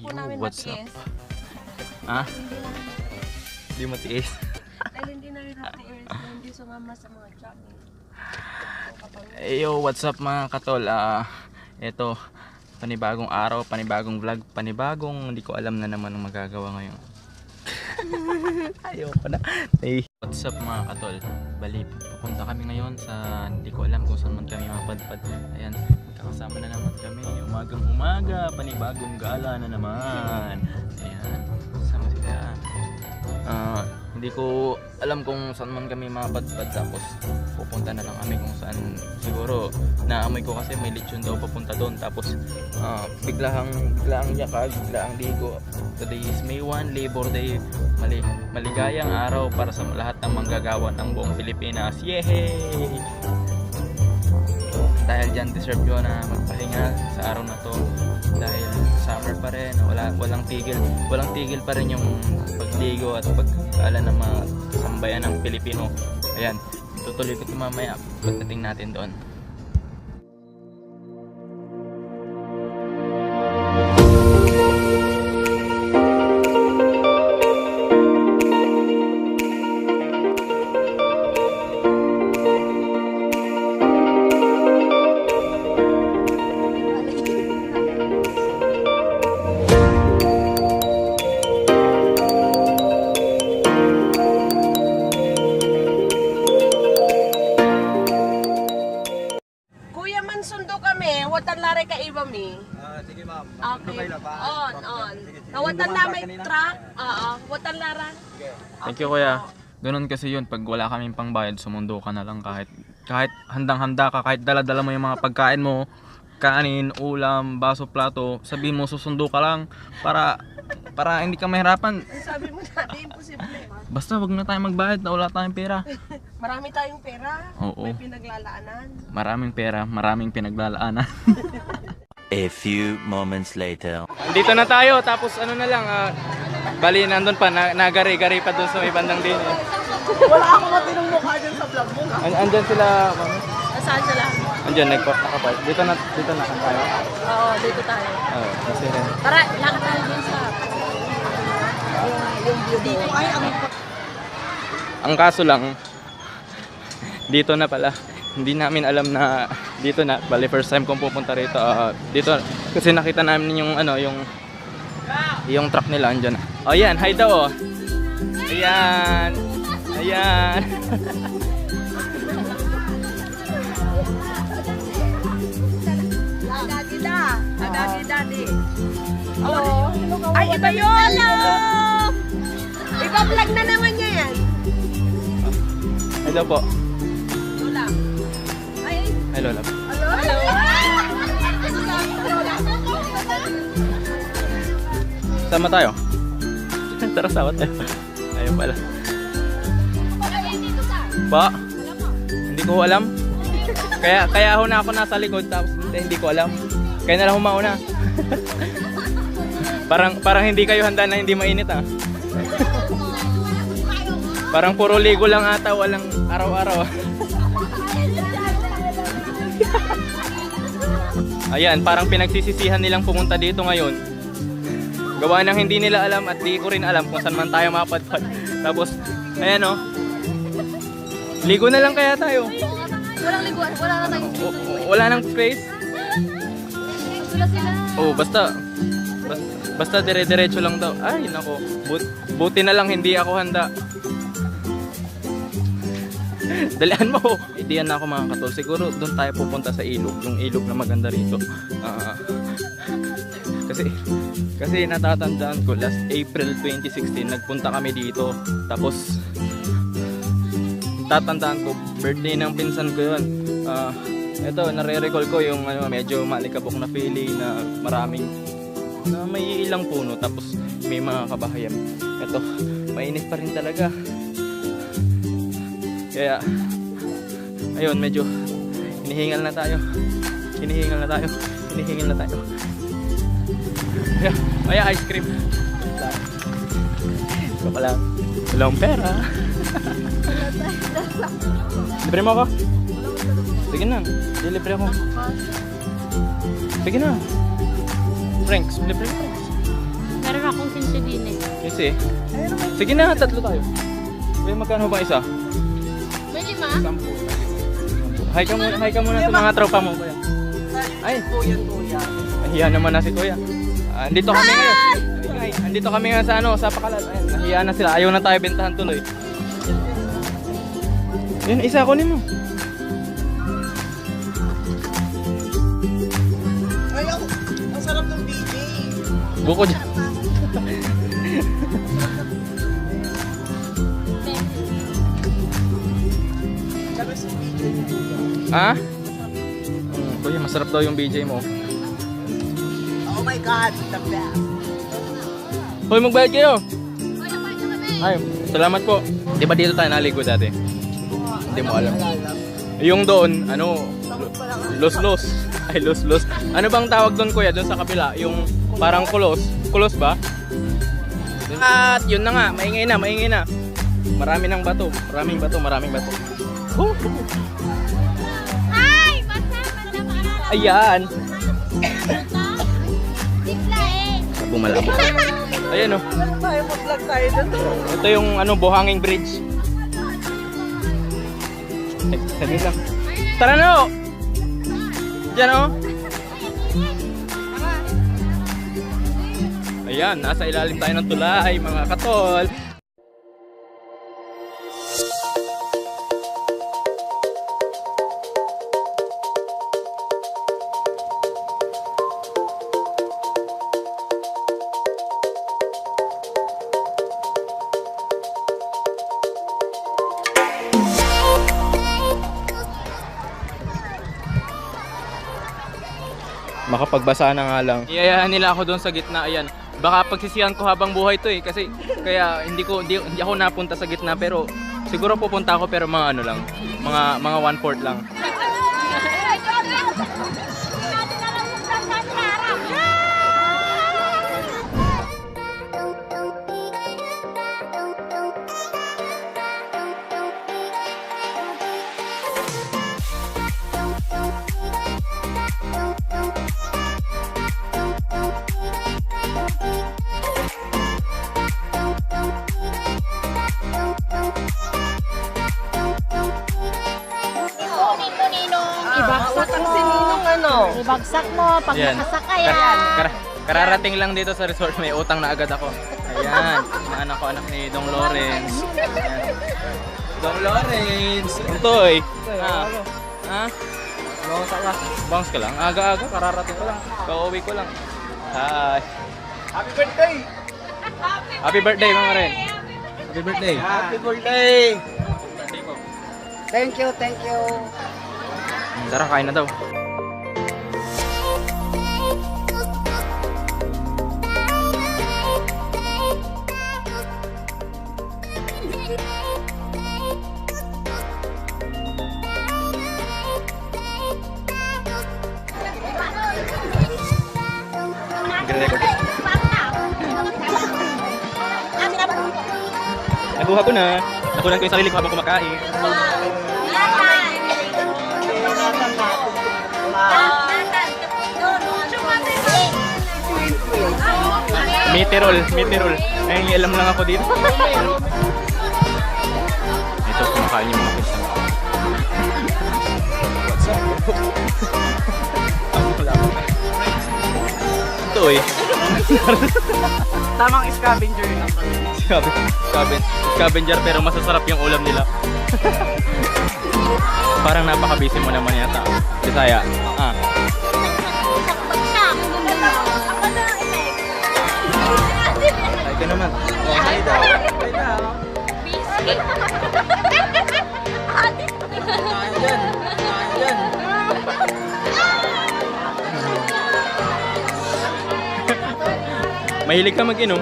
po namin What's matiis. Ha? Hindi matiis. Dahil hindi namin matiis. Dahil hindi sumama sa mga job. Yo, what's up mga katol? Ito, panibagong araw, panibagong vlog, panibagong hindi ko alam na naman ang magagawa ngayon. Ayoko na. Hey. What's up mga katol? Bali, pupunta kami ngayon sa hindi ko alam kung saan man kami mapadpad. Ayan, magkakasama na naman kami. Umagang umaga, panibagong gala na naman. Ayan, sama sila. Hindi ko alam kung saan man kami mapadpad, tapos pupunta na lang kami kung saan. Siguro naamoy ko kasi may lechon daw papunta doon, tapos biglang yakag, biglang ligo. Today is May 1, Labor Day. Maligayang araw para sa lahat ng manggagawa ng buong Pilipinas. Yehey! Dahil dyan deserve ko na magpahinga sa araw na to, dahil summer pa rin, walang tigil pa rin yung pagligo at pagkala ng mga sambayan ng Pilipino. Ayan, tutuloy ko ito mamaya pagdating natin doon. Sundo kami, watan lare ka iba mi. Sige ma'am. Okay. On. Nawatan namin truck. Watan laran. Thank you kuya. Ganun kasi yun, pag wala kaming pangbayad, sumundo ka na lang kahit handang-handa ka, kahit dala-dala mo yung mga pagkain mo, kanin, ulam, baso, plato, sabihin mo susundo ka lang para hindi ka mahirapan. Sabi mo dati, imposible. Basta wag na tayo magbayad na wala tayong pera. Marami tayong pera. Oo. May pinaglalaanan. Maraming pera, maraming pinaglalaanan. A few moments later. Dito na tayo, tapos ano na lang, bali nandun pa, nagari-gari pa dun sa may bandang din. Wala akong matinong mukha dyan sa vlog mo. Andyan sila, mami. Saan sila? Andyan, nakapark. Dito na tayo. Oo, dito tayo. Oo, kasi rin. Tara, lakad tayo dun sa yung view dito. Ay, Ang kaso lang, dito na pala. Hindi namin alam na dito na. Bali first time kong pupunta rito. Dito kasi nakita namin yung truck nila andyan. Oh, yan, hi daw. Oh. Ayan. Ayan. Daddy. Hello. Ay, iba yun. Hello. Iba vlog na naman niya yan. Hello po. Lola. Ay. Hello, love. Hello. Sama tayo. Tara, sama tayo. Ayun pala. Pa? Hindi ko alam. Kaya ako na ako nasa likod, tapos hindi ko alam. Kaya na lang humauna. parang hindi kayo handa na hindi mainit ah. Parang puro ligo lang ata, walang araw-araw. Ayan, parang pinagsisisihan nilang pumunta dito ngayon. Gawa ng hindi nila alam at di ko rin alam kung saan man tayo mapadpad. Tapos, ayan o. Ligo na lang kaya tayo. Walang liguan, wala na tayong Wala nang space. Sila. Oh, basta dire-diretso lang daw. Ay, nako. Buti na lang hindi ako handa. Dalian mo. Idiyan na ako mga katol. Siguro doon tayo pupunta sa ilog. Yung ilog na maganda rito. Kasi natatandaan ko last April 2016 nagpunta kami dito. Tapos tatandaan ko birthday ng pinsan ko yun. Ito, nare-recall ko yung medyo malikabok na feeling na may ilang puno tapos may mga kabahayan. Ito, mainit pa rin talaga. Kaya ayun, medyo hinihingal na tayo. May ice cream. Ito pala. Walang pera. Libre mo ako? Sige na. Libre ako. Sige na. Franks. Libre mo. 15 din eh. Kasi, sige na, tatlo tayo. Kuya, magkano ba isa? May 5? 10. Hi ka muna sa mga tropa mo, kuya. Ay, Kuya. nahiya naman na si kuya. Andito kami ngayon. Ay, andito kami ngayon sa sa Pakalan. Ayun, nahiya na sila. Ayaw na tayo bentahan tuloy. Yan, isa kunin mo. Ay, ako. Ang sarap ng BJ. Buko dyan. Sabi sa BJ. Ha? Kuya, masarap daw yung BJ mo. Oh my God, the best. Hoy, magbayad kayo. Ay, salamat po. Di ba dito tayo naligo dati? Hindi mo alam. Yung doon, los-los. Ay, los-los. Ano bang tawag doon, kuya? Doon sa kabila? Yung parang kulos. Kulos ba? At yun na nga, maingay na. Marami ng bato. Maraming bato. Ay! Basta makarara. Ayan. Tigla eh. Bumalabo. Ayan o. Ano tayo, mag-vlog tayo dito. Ito yung Buhanging Bridge. Sabi lang. Tara na o! Diyan o. Ayan, nasa ilalim tayo ng tulay, mga katol. Makapagbasa na nga lang. Iyayahan nila ako doon sa gitna. Ayan. Baka pagsisihan ko habang buhay to eh. Kasi kaya hindi ako napunta sa gitna. Pero siguro pupunta ako pero mga ano lang. Mga 1/4 lang. Ibagsak ang sininong ano. Ibagsak mo pag Ayan. nakasakayan. Kararating lang dito sa resort. May utang na agad ako. Ayan. Anak ko, anak ni Dong Lawrence. Ayan. Dong Lawrence. Untoy. Ha? Bounce ka lang. Aga-aga. Kararating ko lang. Kauwi ko lang. Hi. Happy birthday! Happy birthday, mga rin. Happy birthday. Happy birthday! Birthday ko. Thank you. Tara, kain na daw. Nakuha ko na. Nakuha ko yung sarili ko habang kumakain. Meterol. Ay, alam lang ako dito. Ito, kumakain yung mga pinsan. What's up, bro? Ito eh. Tamang scavenger lang kami. Scavenger pero masasarap yung ulam nila. Parang napaka-busy mo naman yata. Bisaya. Ay ka naman. Ay daw. Ayan. Mahilig ka mag-inom,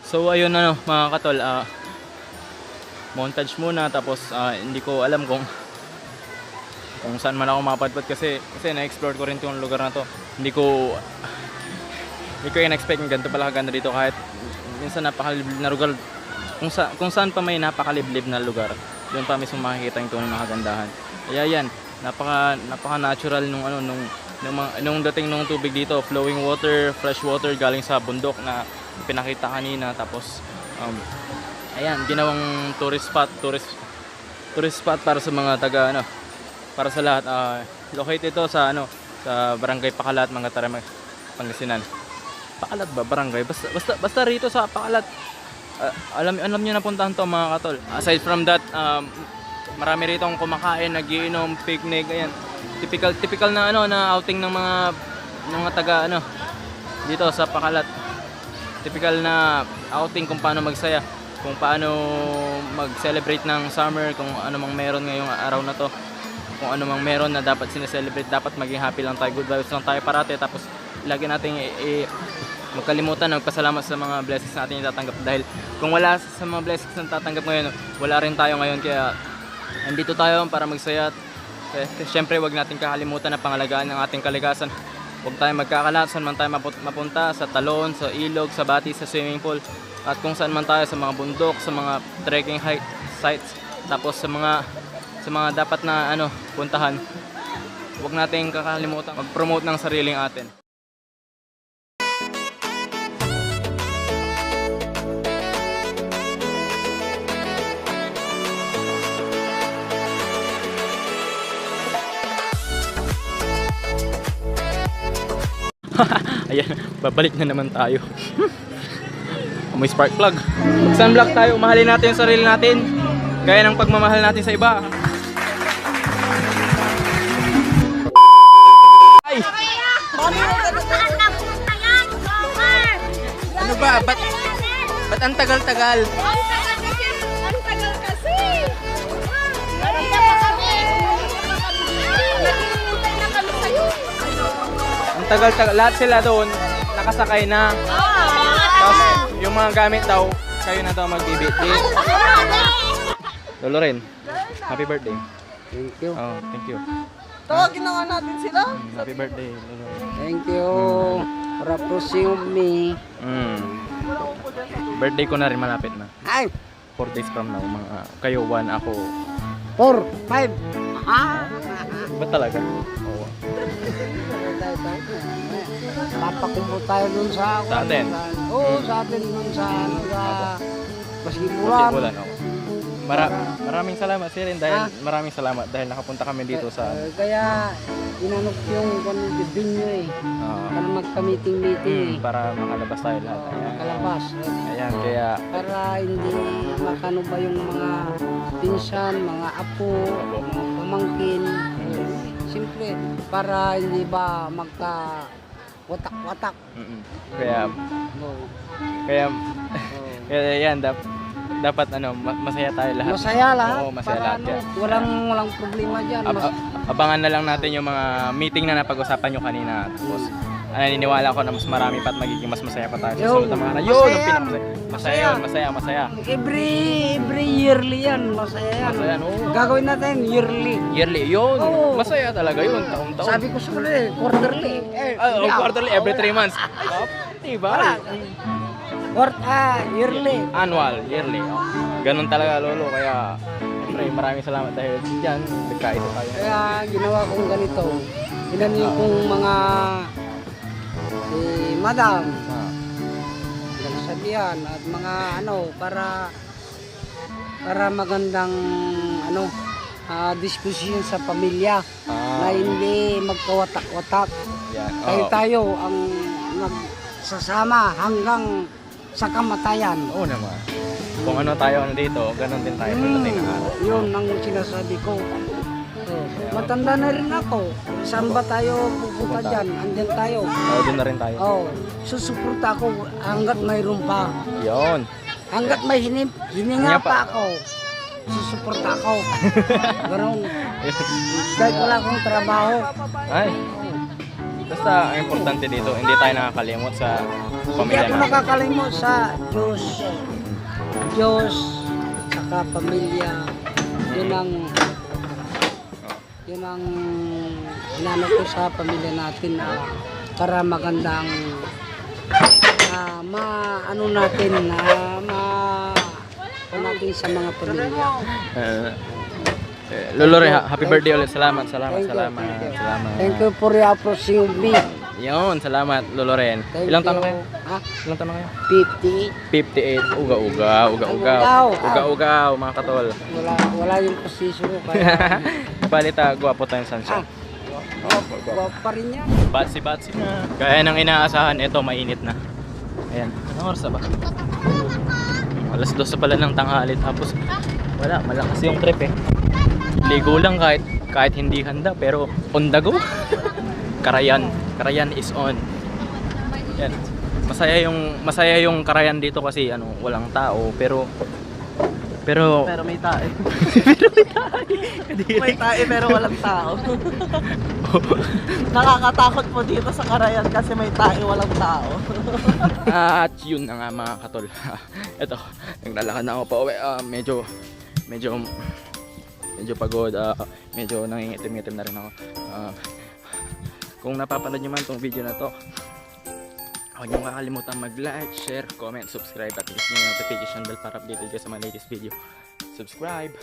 So So ayun ano mga katol, montage muna tapos hindi ko alam kung saan man ako mapadpad kasi na-explore ko rin tong lugar na to. Hindi ko in-expect ng ganito pala kaganda dito kahit minsan napakaliblib na lugar. Kung saan pa may napakaliblib na lugar, doon pa mismo makikita yung tunay na kagandahan. Kaya yan, napaka-natural nung dating nung tubig dito, flowing water, fresh water galing sa bundok na pinakita kanina. Tapos ayan, ginawang tourist spot para sa mga para sa lahat. Located ito sa sa Barangay Pakalat, Mangatara, Pangasinan. Pakalat ba? Barangay? Basta rito sa Pakalat. Alam niyo na puntahan to mga katol. Aside from that, marami rito kumakain, nagiinom, picnic, ayan. Typical na na outing ng mga taga dito sa Pakalat. Typical na outing kung paano magsaya, kung paano mag-celebrate ng summer, kung ano mang meron ngayong araw na to. Kung ano mang meron na dapat sineselebrate, dapat maging happy lang tayo, good vibes lang tayo parate. Tapos lagi nating magkalimutan magpasalamat sa mga blessings natin itatanggap, dahil kung wala sa mga blessings na tatanggap ngayon, wala rin tayo ngayon. Kaya andito tayo para magsaya. Siyempre wag natin kakalimutan na pangalagaan ng ating kalikasan. Huwag tayo magkakalat saan man tayo mapunta, sa talon, sa ilog, sa bati, sa swimming pool, at kung saan man tayo, sa mga bundok, sa mga trekking sites, tapos sa mga dapat na puntahan. Huwag natin kakalimutan mag-promote ng sariling atin. Ayan, babalik na naman tayo. May spark plug. Mag-sunblock tayo, mahalin natin yung sarili natin, gaya ng pagmamahal natin sa iba. Ay! Saan na punta yan? Summer! Ano ba? Ba't ang tagal-tagal? Ang tagal kasi! Nandito pa kami! Naghihintay na kami sa'yo! Ang tagal-tagal, lahat sila doon nakasakay na. Tapos yung mga gamit daw, kayo na daw magbibigay. Lolo rin, happy birthday. Thank you. Oh, thank you. Tawagin na nga natin sila. Happy birthday, Lolo. Thank you for approaching me. Birthday ko na rin, malapit na. Ay! 4 days from now, mga kayo 1, ako 4, 5. ba talaga? Oo. Papakumbot tayo dun sa atin? Oo, sa atin dun sa Baskipulan. Baskipulan, oo. Maraming salamat sir, maraming salamat dahil nakapunta kami dito sa Kaya inanok yung venue para magka-meeting. Para makalabas tayo lahat. Makalabas. Ayan, kaya Para hindi makano ba yung mga pinsan, mga apo, mga pamangkin. Siyempre, para hindi ba magka-watak-watak. kaya yan, dapat masaya tayo lahat. Masaya lahat. Oo, masaya lahat. Para walang problema dyan. Abangan na lang natin yung mga meeting na napag-usapan nyo kanina. Tapos naniniwala ko na mas marami pa at magiging mas masaya pa tayo sa sunod na mga na. Yun, ang pinakamasaya. Masaya. Every yearly yan. Masaya yan. Masaya, oo. Gagawin natin yearly. Yearly, yun. Oo. Masaya talaga yun, taon-taon. Sabi ko sa quarterly. Quarterly, every 3 months. Diba? Yearly. Annual, yearly. Ganun talaga, Lolo. Kaya, siyempre, maraming salamat dahil dyan, nagkaito tayo. Kaya ginawa kong ganito. Ginanyo kong mga si Madam. Sabihan at mga para magandang diskusyon sa pamilya na hindi magkawatak-watak. Yan. Tayo ang nagsasama hanggang sa kamatayan. Oo naman. Kung ano tayo dito, ganun din tayo pagdating ng araw. Yun ang sinasabi ko. Matanda na rin ako. Saan ba tayo pupunta dyan? Andyan tayo. Oo, doon na rin tayo. Susuporta ako hanggat mayroon pa. Yun. Hanggat may hininga pa ako. Susuporta ako. Ganun. Kahit wala akong trabaho. Ay. Basta ang importante dito, hindi tayo nakakalimot sa Hindi pamilya ako natin. nakakalimot sa Diyos. Diyos, saka pamilya. Yun ang inano ko sa pamilya natin na para magandang ano natin na natin sa mga pamilya. Lolo Ren, happy birthday ulit. Salamat. Thank you for your approaching me. Yun, salamat Lolo Ren. Thank Ilang you. taon na kayo? Ha? Ilang taon na kayo? 58. 58. Ugaw, mga katol. Wala yung posisyon ko kaya Balita, gwapo tayong sunshine. wag pa rin yan. Batsi na. Gaya ng inaasahan, ito mainit na. Ayan, anong oras na ba? Alas 2 pala ng tanghali, tapos wala, malakas yung trip eh. Ligo lang kahit hindi handa, pero on the go. Karayan is on. Yan. Masaya yung Karayan dito kasi walang tao, pero may tae. May tae pero walang tao. Nakakatakot po dito sa Karayan kasi may tae walang tao. At yun na nga mga katol. Ito, naglalakad na ako pa uwi. Medyo pagod. Medyo nangingitim-ngitim na rin ako. Kung napapanood nyo man itong video na to, huwag nyo kakalimutan mag-like, share, comment, subscribe at hit nyo yung notification bell para updated kayo sa mga latest video. Subscribe!